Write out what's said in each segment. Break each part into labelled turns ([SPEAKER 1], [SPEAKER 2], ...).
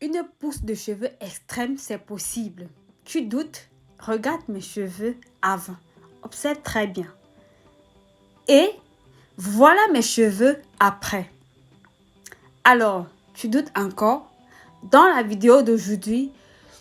[SPEAKER 1] Une pousse de cheveux extrême, c'est possible. Tu doutes? Regarde mes cheveux avant. Observe très bien. Et voilà mes cheveux après. Alors, tu doutes encore? Dans la vidéo d'aujourd'hui,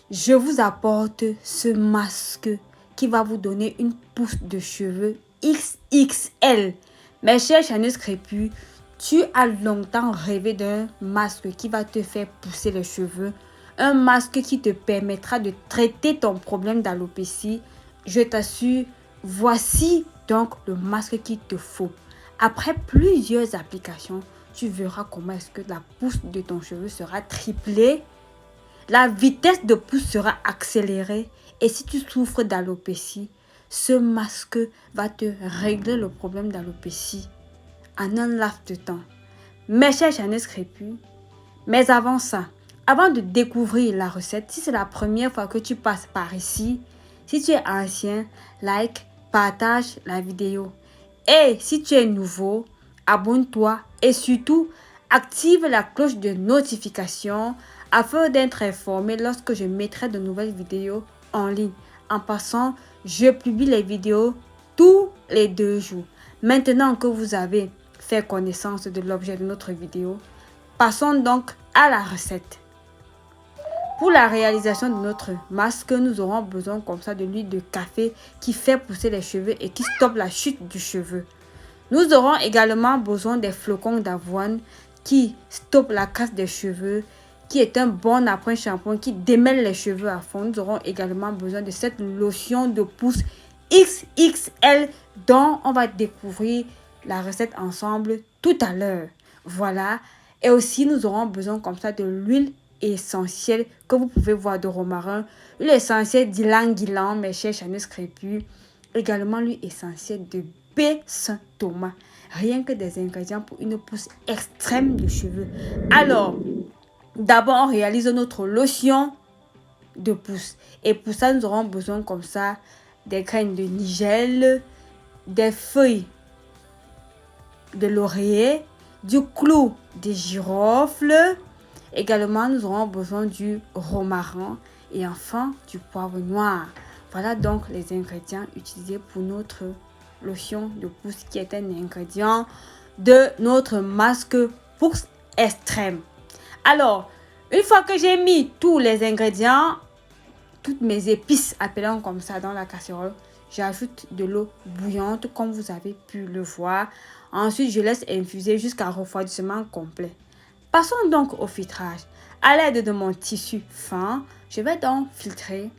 [SPEAKER 1] je vous apporte ce masque qui va vous donner une pousse de cheveux XXL. Mes chers Chanus Crépus, tu as longtemps rêvé d'un masque qui va te faire pousser les cheveux. Un masque qui te permettra de traiter ton problème d'alopécie. Je t'assure, voici donc le masque qu'il te faut. Après plusieurs applications, tu verras comment est-ce que la pousse de ton cheveu sera triplée. La vitesse de pousse sera accélérée. Et si tu souffres d'alopécie, ce masque va te régler le problème d'alopécie en un laps de temps. Mes chers Chanus Crépus, mais avant ça, avant de découvrir la recette, si c'est la première fois que tu passes par ici, si tu es ancien, like, partage la vidéo. Et si tu es nouveau, abonne-toi et surtout, active la cloche de notification afin d'être informé lorsque je mettrai de nouvelles vidéos en ligne. En passant, je publie les vidéos tous les 2 jours. Maintenant que vous avez fait connaissance de l'objet de notre vidéo, passons donc à la recette. Pour la réalisation de notre masque, nous aurons besoin comme ça de l'huile de café qui fait pousser les cheveux et qui stoppe la chute du cheveu. Nous aurons également besoin des flocons d'avoine qui stoppent la casse des cheveux, qui est un bon après-shampoing qui démêle les cheveux à fond. Nous aurons également besoin de cette lotion de pousse XXL dont on va découvrir la recette ensemble tout à l'heure. Voilà. Et aussi, nous aurons besoin comme ça de l'huile essentielle que vous pouvez voir de romarin, l'huile essentielle d'ylang-ylang, mes chers Chanus Crépus, également l'huile essentielle de baie Saint-Thomas. Rien que des ingrédients pour une pousse extrême de cheveux. Alors, d'abord, on réalise notre lotion de pousse. Et pour ça, nous aurons besoin comme ça des graines de nigel, des feuilles de laurier, du clou de girofle. Également, nous aurons besoin du romarin et enfin du poivre noir. Voilà donc les ingrédients utilisés pour notre lotion de pousse qui est un ingrédient de notre masque pousse extrême. Alors, une fois que j'ai mis tous les ingrédients, toutes mes épices, appelons comme ça, dans la casserole, j'ajoute de l'eau bouillante comme vous avez pu le voir. Ensuite, je laisse infuser jusqu'à refroidissement complet. Passons donc au filtrage. À l'aide de mon tissu fin, je vais donc filtrer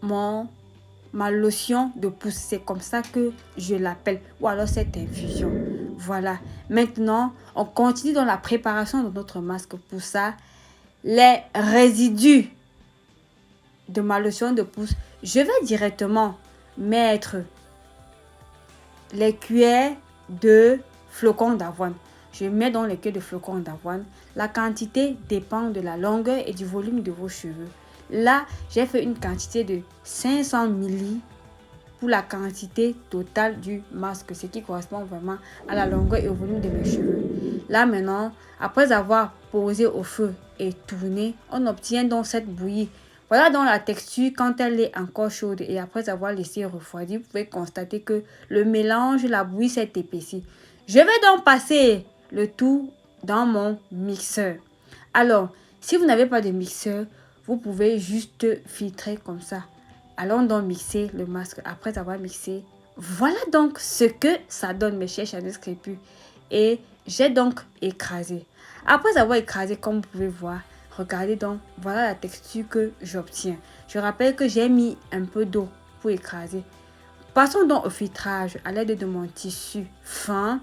[SPEAKER 1] ma lotion de pousse. C'est comme ça que je l'appelle. Ou alors cette infusion. Voilà. Maintenant, on continue dans la préparation de notre masque. Pour ça, les résidus de ma lotion de pousse, je vais directement mettre les cuillères de flocons d'avoine. Je mets dans les cuillères de flocons d'avoine. La quantité dépend de la longueur et du volume de vos cheveux. Là, j'ai fait une quantité de 500 ml pour la quantité totale du masque, ce qui correspond vraiment à la longueur et au volume de mes cheveux. Là maintenant, après avoir posé au feu et tourné, on obtient donc cette bouillie. Voilà donc la texture quand elle est encore chaude et après avoir laissé refroidir, vous pouvez constater que le mélange, la bouillie s'est épaissie. Je vais donc passer le tout dans mon mixeur. Alors, si vous n'avez pas de mixeur, vous pouvez juste filtrer comme ça. Allons donc mixer le masque après avoir mixé. Voilà donc ce que ça donne, mes chers Chanus Crépus. Et j'ai donc écrasé. Après avoir écrasé, comme vous pouvez voir, regardez donc, voilà la texture que j'obtiens. Je rappelle que j'ai mis un peu d'eau pour écraser. Passons donc au filtrage à l'aide de mon tissu fin.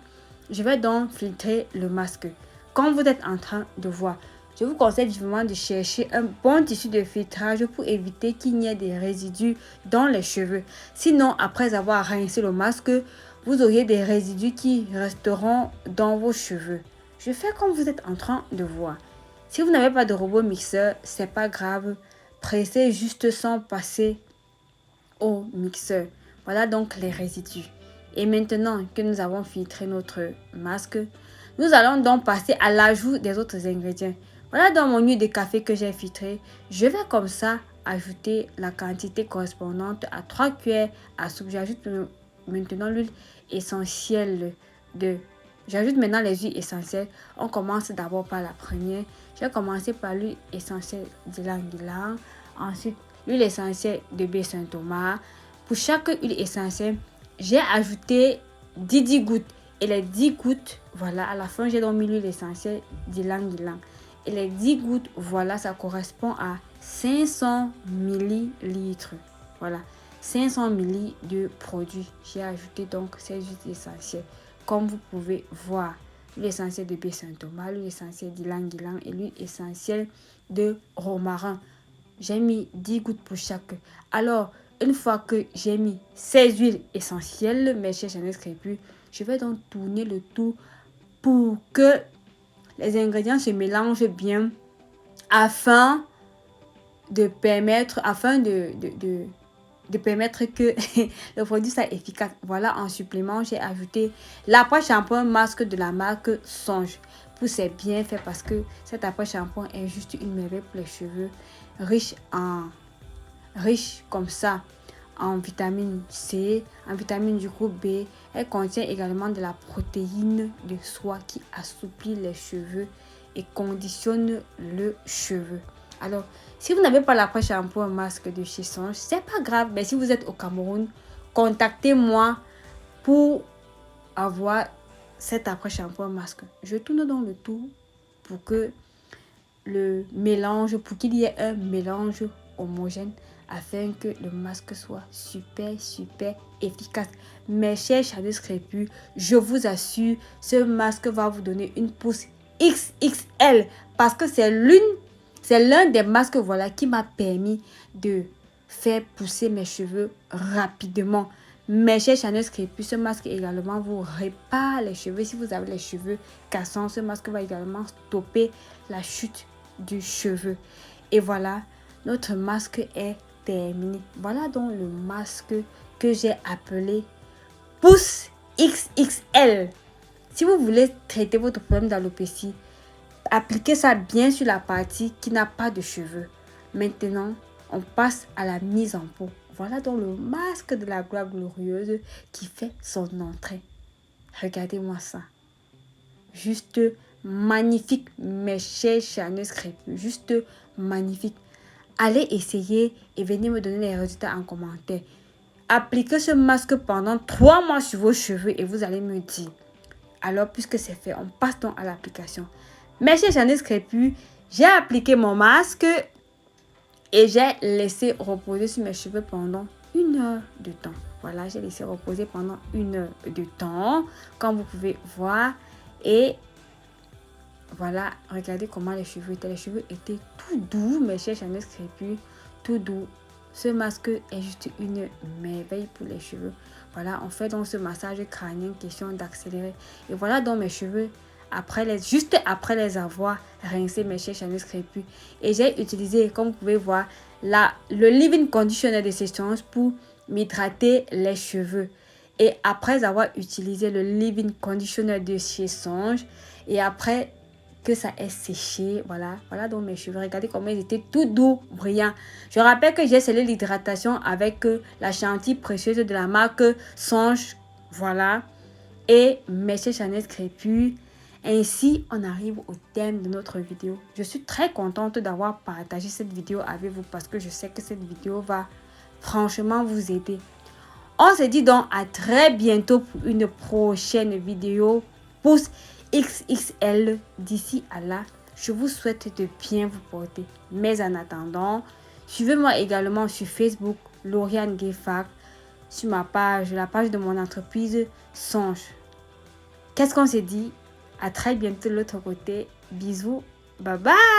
[SPEAKER 1] Je vais donc filtrer le masque. Comme vous êtes en train de voir, je vous conseille vivement de chercher un bon tissu de filtrage pour éviter qu'il n'y ait des résidus dans les cheveux. Sinon, après avoir rincé le masque, vous auriez des résidus qui resteront dans vos cheveux. Je fais comme vous êtes en train de voir. Si vous n'avez pas de robot mixeur, c'est pas grave. Pressez juste sans passer au mixeur. Voilà donc les résidus. Et maintenant que nous avons filtré notre masque, nous allons donc passer à l'ajout des autres ingrédients. Voilà dans mon huile de café que j'ai filtré. Je vais comme ça ajouter la quantité correspondante à 3 cuillères à soupe. J'ajoute maintenant l'huile essentielle de... J'ajoute maintenant les huiles essentielles. On commence d'abord par la première. Je vais commencer par l'huile essentielle d'ylang-ylang. Ensuite, l'huile essentielle de baie Saint-Thomas. Pour chaque huile essentielle, j'ai ajouté 10 gouttes. Et les 10 gouttes, voilà, à la fin, j'ai donc mis l'huile essentielle d'ylang-ylang. Et les 10 gouttes, voilà, ça correspond à 500 millilitres. Voilà, 500 ml de produit. J'ai ajouté donc ces huiles essentielles. Comme vous pouvez voir, l'huile essentielle de baie Saint-Thomas, l'huile essentielle d'ylang-ylang et l'huile essentielle de romarin. J'ai mis 10 gouttes pour chaque. Alors, une fois que j'ai mis ces huiles essentielles, mes chers Chanel Crépus, je vais donc tourner le tout pour que les ingrédients se mélangent bien afin de permettre que le produit soit efficace. Voilà, en supplément, j'ai ajouté l'après-shampoing masque de la marque Songe. Pour c'est bien fait parce que cet après-shampoing est juste une merveille pour les cheveux, riche comme ça en vitamine C, en vitamine du groupe B. Elle contient également de la protéine de soie qui assouplit les cheveux et conditionne le cheveu. Alors, si vous n'avez pas l'après-shampoing masque de chez Songe, c'est pas grave. Mais si vous êtes au Cameroun, contactez-moi pour avoir cet après-shampoing masque. Je tourne dans le tout pour que le mélange, pour qu'il y ait un mélange homogène afin que le masque soit super efficace. Mes chers Chanel Crépus, je vous assure, ce masque va vous donner une pousse XXL parce que c'est l'un des masques, voilà, qui m'a permis de faire pousser mes cheveux rapidement. Mes chers Chanel Crépus, ce masque également vous répare les cheveux. Si vous avez les cheveux cassants, ce masque va également stopper la chute du cheveu. Et voilà, notre masque est terminé. Voilà donc le masque que j'ai appelé Pousse XXL. Si vous voulez traiter votre problème d'alopécie, appliquez ça bien sur la partie qui n'a pas de cheveux. Maintenant, on passe à la mise en peau. Voilà donc le masque de la gloire glorieuse qui fait son entrée. Regardez-moi ça. Juste magnifique, mes chers Chanel Crépus. Juste magnifique. Allez essayer et venez me donner les résultats en commentaire. Appliquez ce masque pendant 3 mois sur vos cheveux et vous allez me dire. Alors, puisque c'est fait, on passe donc à l'application. Mes chers Chanel Crépus, j'ai appliqué mon masque et j'ai laissé reposer sur mes cheveux pendant 1 heure de temps. Voilà, j'ai laissé reposer pendant 1 heure de temps, comme vous pouvez voir. Et voilà, regardez comment les cheveux étaient. Les cheveux étaient tout doux, mes chers Chanel Crépus, tout doux. Ce masque est juste une merveille pour les cheveux. Voilà, on fait donc ce massage crânien, question d'accélérer. Et voilà donc mes cheveux, juste après les avoir rincés, mes chers Chanel Crépus. Et j'ai utilisé, comme vous pouvez voir, le leave-in conditioner de Songe pour m'hydrater les cheveux. Et après avoir utilisé le leave-in conditioner de chez Songe, et après que ça est séché, voilà donc mes cheveux, regardez comment ils étaient tout doux, brillants. Je rappelle que j'ai scellé l'hydratation avec la chantilly précieuse de la marque Songe, voilà. Et mes chers Chanel Crépus, ainsi on arrive au thème de notre vidéo. Je suis très contente d'avoir partagé cette vidéo avec vous parce que je sais que cette vidéo va franchement vous aider. On se dit donc à très bientôt pour une prochaine vidéo. Pouce XXL. D'ici à là, je vous souhaite de bien vous porter. Mais en attendant, suivez-moi également sur Facebook, Lauriane Guéfac, sur ma page, la page de mon entreprise Songe. Qu'est-ce qu'on s'est dit? À très bientôt de l'autre côté. Bisous. Bye bye.